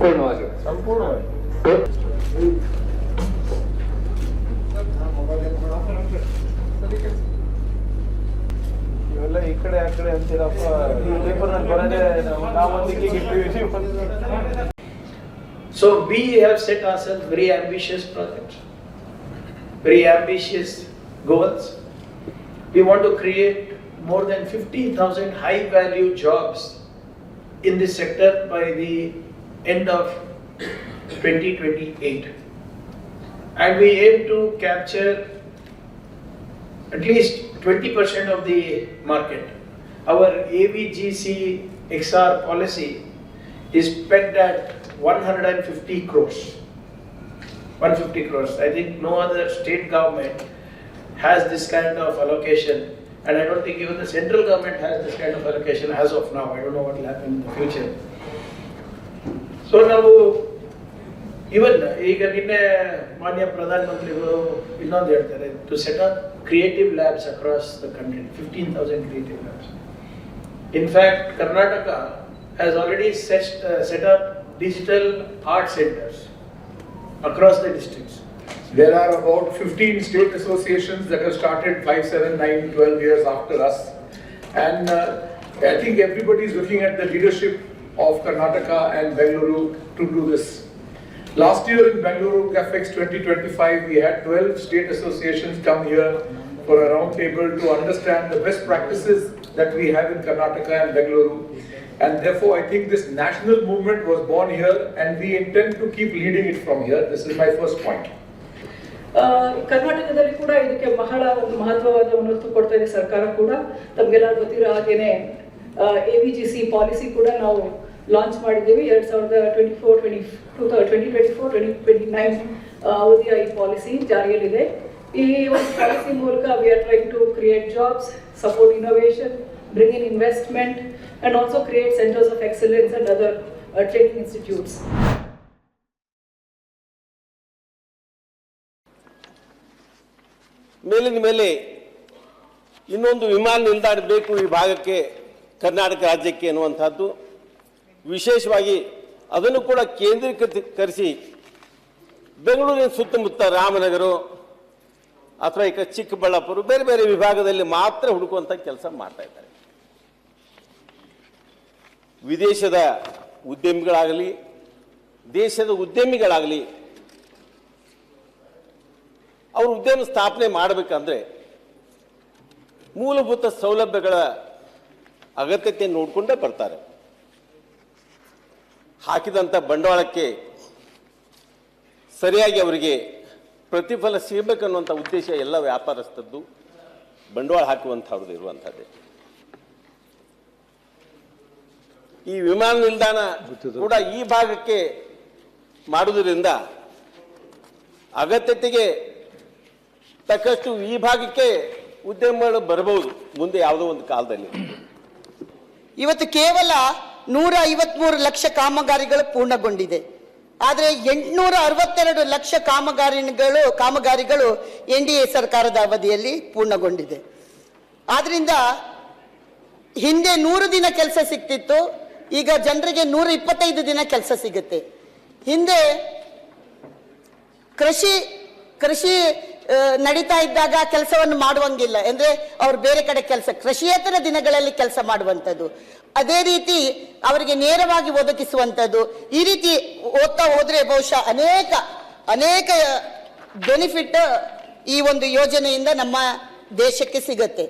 ಸಂಪೂರ್ಣವಾಗಿ ಇವೆಲ್ಲ ಈ ಕಡೆ ಆ ಕಡೆ ಅಂತೀರಪ್ಪ. ಪೇಪರ್ನಲ್ಲಿ ಬರೋದೇ ನಾವು. So we have set ourselves very ambitious projects, very ambitious goals. We want to create more than 50,000 high value jobs in this sector by the end of 2028. And we aim to capture at least 20% of the market. Our AVGC XR policy is pegged at 150 crores. 150 crores. I think no other state government has this kind of allocation, and I don't think even the central government has this kind of allocation as of now. I don't know what will happen in the future. So now, even ಈಗ ನಿನ್ನೆ ಮಾನ್ಯ ಪ್ರಧಾನ ಮಂತ್ರಿಗಳು ಇನ್ನೊಂದು ಹೇಳ್ತಾರೆ, to set up creative labs across the country, 15,000 creative labs. In fact, Karnataka has already set up digital art centers across the districts. There are about 15 state associations that have started 5, 7, 9, 12 years after us. And I think everybody is looking at the leadership of Karnataka and Bengaluru to do this. Last year in Bengaluru CAFEX 2025, we had 12 state associations come here for a round table to understand the best practices that we have in Karnataka and Bengaluru. And therefore, I think this national movement was born here, and we intend to keep leading it from here. This is my first point. ಕರ್ನಾಟಕದಲ್ಲಿ ಕೂಡ ಇದಕ್ಕೆ ಬಹಳ ಒಂದು ಮಹತ್ವವಾದ ಒತ್ತು ಕೊಡ್ತಾ ಇದೆ ಸರ್ಕಾರ ಕೂಡ. ತಮಗೆಲ್ಲ ಗೊತ್ತಿರೋ ಹಾಗೇನೆ AVGC ಪಾಲಿಸಿ ಕೂಡ ನಾವು ಲಾಂಚ್ ಮಾಡಿದ್ದೀವಿ. 2024-2029 ಅವಧಿಯ ಈ ಪಾಲಿಸಿ ಜಾರಿಯಲ್ಲಿದೆ. ಈ ಒಂದು ಪಾಲಿಸಿ ಮೂಲಕ we are trying to create jobs, support innovation, bring in investment, and also create centers of excellence and other training institutes. ಮೇಲಿನ ಮೇಲೆ ಇನ್ನೊಂದು ವಿಮಾನ ನಿಲ್ದಾಣ ಬೇಕು ಈ ಭಾಗಕ್ಕೆ, ಕರ್ನಾಟಕ ರಾಜ್ಯಕ್ಕೆ ಅನ್ನುವಂಥದ್ದು ವಿಶೇಷವಾಗಿ ಅದನ್ನು ಕೂಡ ಕೇಂದ್ರೀಕರಿಸಿ ಬೆಂಗಳೂರಿನ ಸುತ್ತಮುತ್ತ ರಾಮನಗರ ಅಥವಾ ಈಗ ಚಿಕ್ಕಬಳ್ಳಾಪುರ ಬೇರೆ ಬೇರೆ ವಿಭಾಗದಲ್ಲಿ ಮಾತ್ರ ಹುಡುಕುವಂಥ ಕೆಲಸ ಮಾಡ್ತಾ ಇದ್ದಾರೆ. ವಿದೇಶದ ಉದ್ಯಮಿಗಳಾಗಲಿ ದೇಶದ ಉದ್ಯಮಿಗಳಾಗಲಿ ಅವರು ಉದ್ಯಮ ಸ್ಥಾಪನೆ ಮಾಡಬೇಕಂದ್ರೆ ಮೂಲಭೂತ ಸೌಲಭ್ಯಗಳ ಅಗತ್ಯತೆ ನೋಡಿಕೊಂಡೇ ಬರ್ತಾರೆ. ಹಾಕಿದಂಥ ಬಂಡವಾಳಕ್ಕೆ ಸರಿಯಾಗಿ ಅವರಿಗೆ ಪ್ರತಿಫಲ ಸಿಗಬೇಕನ್ನುವಂಥ ಉದ್ದೇಶ ಎಲ್ಲ ವ್ಯಾಪಾರಸ್ಥದ್ದು, ಬಂಡವಾಳ ಹಾಕುವಂಥವ್ರದ್ದು ಇರುವಂಥದ್ದೇ. ಈ ವಿಮಾನ ನಿಲ್ದಾಣ ಕೂಡ ಈ ಭಾಗಕ್ಕೆ ಮಾಡುವುದರಿಂದ ಅಗತ್ಯತೆಗೆ ತಕ್ಕಷ್ಟು ಈ ಭಾಗಕ್ಕೆ ಉದ್ಯಮಗಳು ಬರಬಹುದು ಮುಂದೆ ಯಾವುದೋ ಒಂದು ಕಾಲದಲ್ಲಿ. ಇವತ್ತು ಕೇವಲ 153 ಲಕ್ಷ ಕಾಮಗಾರಿಗಳು ಪೂರ್ಣಗೊಂಡಿದೆ. ಆದರೆ 862 ಲಕ್ಷ ಕಾಮಗಾರಿಗಳು NDA ಸರ್ಕಾರದ ಅವಧಿಯಲ್ಲಿ ಪೂರ್ಣಗೊಂಡಿದೆ. ಆದ್ರಿಂದ ಹಿಂದೆ 100 ದಿನ ಕೆಲಸ ಸಿಗ್ತಿತ್ತು, ಈಗ ಜನರಿಗೆ 125 ದಿನ ಕೆಲಸ ಸಿಗುತ್ತೆ. ಹಿಂದೆ ಕೃಷಿ ನಡೀತಾ ಇದ್ದಾಗ ಕೆಲಸವನ್ನು ಮಾಡುವಂಗಿಲ್ಲ, ಅಂದ್ರೆ ಅವ್ರು ಬೇರೆ ಕಡೆ ಕೃಷಿಯೇತರ ದಿನಗಳಲ್ಲಿ ಕೆಲಸ ಮಾಡುವಂಥದ್ದು, ಅದೇ ರೀತಿ ಅವರಿಗೆ ನೇರವಾಗಿ ಒದಗಿಸುವಂಥದ್ದು. ಈ ರೀತಿ ಓದ್ತಾ ಹೋದ್ರೆ ಬಹುಶಃ ಅನೇಕ ಬೆನಿಫಿಟ್ ಈ ಒಂದು ಯೋಜನೆಯಿಂದ ನಮ್ಮ ದೇಶಕ್ಕೆ ಸಿಗತ್ತೆ.